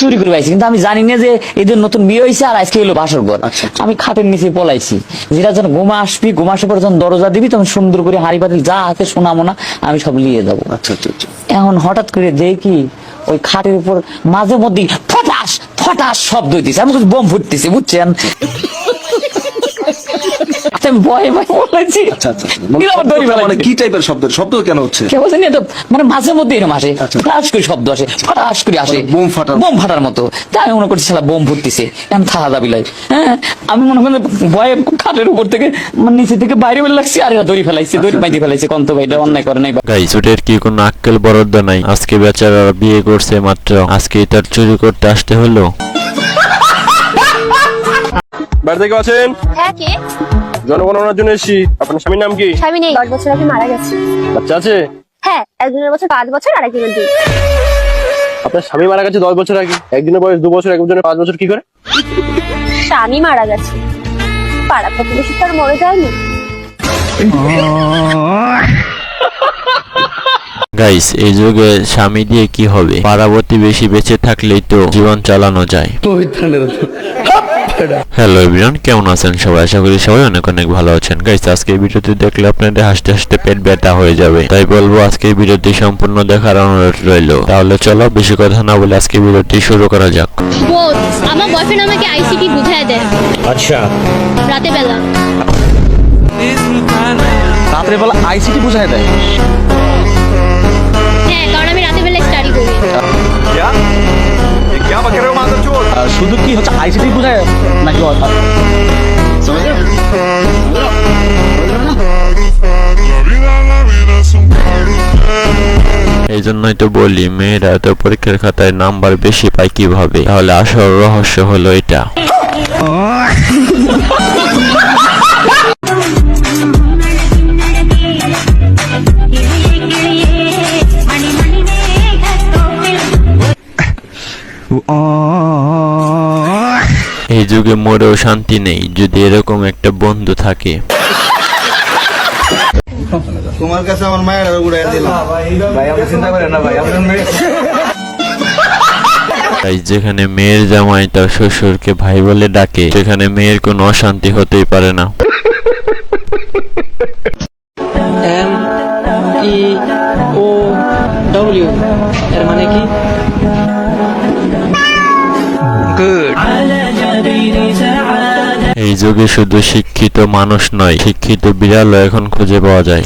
চুরি করে পাইছি, কিন্তু আমি জানি না যে এদের নতুন বিয়ে হয়েছে আর আজকে হলো বাসর ঘর। আমি খাটের নিচে পলাইছি, যেটা যখন ঘুমা আসবি, ঘুমা আসার পর যখন দরজা দিবি তখন সুন্দর করে হাড়ি পাতিল যা হাতে শোনামো না আমি সব নিয়ে যাবো। এখন হঠাৎ করে দেখি ওই খাটের উপর মাঝে মধ্যে ফটাস ফটাস শব্দ হইতেছে, আমি বোম ফুটতেছে, বুঝছেন? ভয়ে ভয়ে বলেছি কি টাইপের শব্দ শব্দ কেন হচ্ছে মানে মাঝে মধ্যে এরকম আসে, ফটাস করে শব্দ আসে, ফটাস করে আসে, বোম ফাটার মতো। তাই আমি মনে করছি শালা বোম ফুটতেছে, এখন থাকা যাবি লাই। হ্যাঁ, আমি মনে করি ভয়ে খাটের উপর থেকে নিচে থেকে বাইরে বের লাগছি, আর দড়ি ফেলাইছে, দড়ি বাইতে ফেলাইছে। কন্ত ভাই অন্যায় করে নাই গাইস, ওটার কি কোনো আক্কেল বরাদ্দ নাই? আজকে বেচারা বিয়ে করছে মাত্র, আজকে তার চুরি করতে আসতে হলো। বাড়িতে কেউ আছেন? হ্যাঁ, কে? জনগণনার জন্য এসেছি। আপনার স্বামীর নাম কি? স্বামী নেই, 10 বছর আগে মারা গেছে। বাচ্চা আছে? হ্যাঁ, একজনের বছর 5 বছর আর একজনের 2। আপনার স্বামী মারা গেছে 10 বছর আগে, একজনের বয়স 2 বছর, একজনের 5 বছর, কি করে? স্বামী মারা গেছে, পাড়া প্রতিবেশী তার মরে যায়নি। গাইস, এই যুগে স্বামী দিয়ে কি হবে? পাড়া প্রতিবেশী বেঁচে থাকলেই তো জীবন চালানো যায়। হ্যালো এভরিওয়ান, কেমন আছেন সবাই? আশা করি সবাই অনেক অনেক ভালো আছেন। গাইস, আজকে এই ভিডিওটি দেখলে আপনাদের হাসতে হাসতে পেট ব্যথা হয়ে যাবে, তাই বলবো আজকে এই ভিডিওটি সম্পূর্ণ দেখার অনুরোধ রইল। তাহলে চলো বেশি কথা না বলে আজকে ভিডিওটি শুরু করা যাক। আমার বয়ফ্রেন্ড আমাকে আইসিটি বুঝায় দেয়। আচ্ছা, রাতে বেলা রাতের বেলা আইসিটি বুঝায় দেয়? হ্যাঁ, কারণ আমি রাতে বেলা স্টাডি করি। শুধু কি হচ্ছে আইসিটি বুঝায় নাকি? এই জন্যই তো বলি মেয়েরা এত পরীক্ষার খাতায় নাম্বার বেশি পায় কিভাবে? তাহলে আসল রহস্য হলো এটা। এই যুগে মরেও শান্তি নেই যদি এরকম একটা বন্ধু থাকে। তোমার কাছে আমার মায়ের উড়াই দিলাম ভাই, আপনি চিন্তা করেন না ভাই, তাই যেখানে মেয়ের জামাই তার শ্বশুরকে ভাই বলে ডাকে, সেখানে মেয়ের কোনো অশান্তি হতেই পারে না। ME-O-W এর মানে কি? এই যুগে শুধু শিক্ষিত মানুষ নয়, শিক্ষিত বিড়ালও এখন খুঁজে পাওয়া যায়।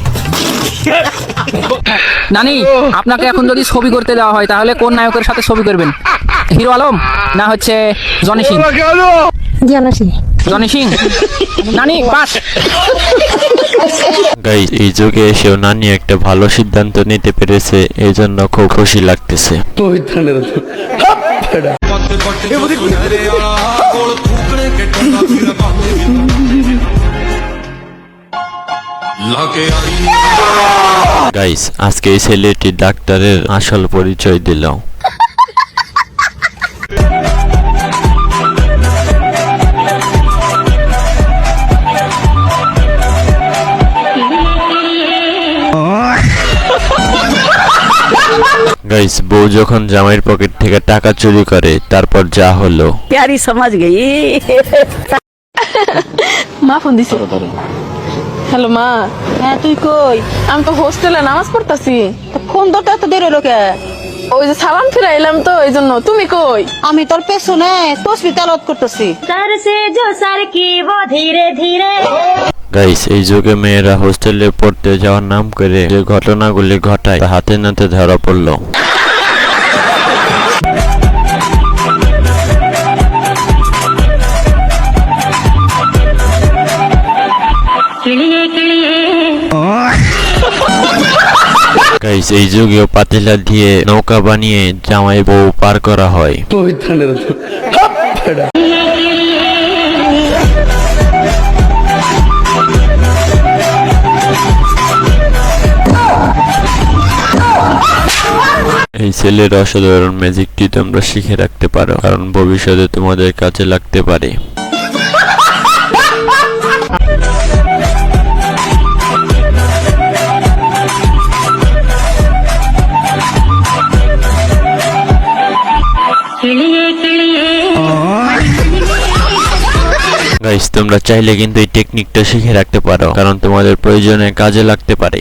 নানি, আপনাকে এখন যদি ছবি করতে দেওয়া হয় তাহলে কোন নায়কের সাথে ছবি করবেন? হিরো আলম না হচ্ছে জনি সিং? জনি সিং। নানি পাস। গাইস, এই যুগে এসেও নানি একটা ভালো সিদ্ধান্ত নিতে পেরেছে, এই জন্য খুব খুশি লাগতেছে। গাইস, আজকে এই ছেলেটি ডাক্তারের আসল পরিচয় দিল। গাইস, বউ যখন জামাইয়ের পকেট থেকে টাকা চুরি করে তারপর যা হলো। প্যারি সমাজ গেই। মা ফোন দিছে। হ্যালো মা। হ্যাঁ, তুই কই? আমি তো হোস্টেলে নামাজ পড়তাছি। ফোন ধরতে এত দেরি হলো কে? ওই যে সালাম ফিরাইলাম তো, এই জন্য। তুমি কই? আমি তোর পেছনে তসবিহ তেলাওয়াত করতেছি। গাইস, এই যুগে মেয়েরা হোস্টেলে পড়তে যাওয়ার নাম করে যে ঘটনাগুলি ঘটায় তা হাতে নাতে ধরা পড়লো। গাইস, এই যুগেও পাতিলা দিয়ে নৌকা বানিয়ে জামাই বউ পার করা হয়। এই ছেলের অসাধারণ ম্যাজিকটি তোমরা শিখে রাখতে পারো, কারণ ভবিষ্যতে তোমাদের কাজে লাগতে পারে। খেলিয়ে গাইস তোমরা চাইলে কিন্তু এই টেকনিকটা শিখে রাখতে পারো, কারণ তোমাদের প্রয়োজনে কাজে লাগতে পারে।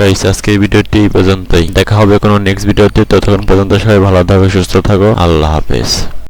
গাইস আজকে এই ভিডিওটি এই পর্যন্তই, দেখা হবে কোনো নেক্সট ভিডিওতে। ততক্ষণ পর্যন্ত সবাই ভালো থাকো, সুস্থ থাকো, আল্লাহ হাফেজ।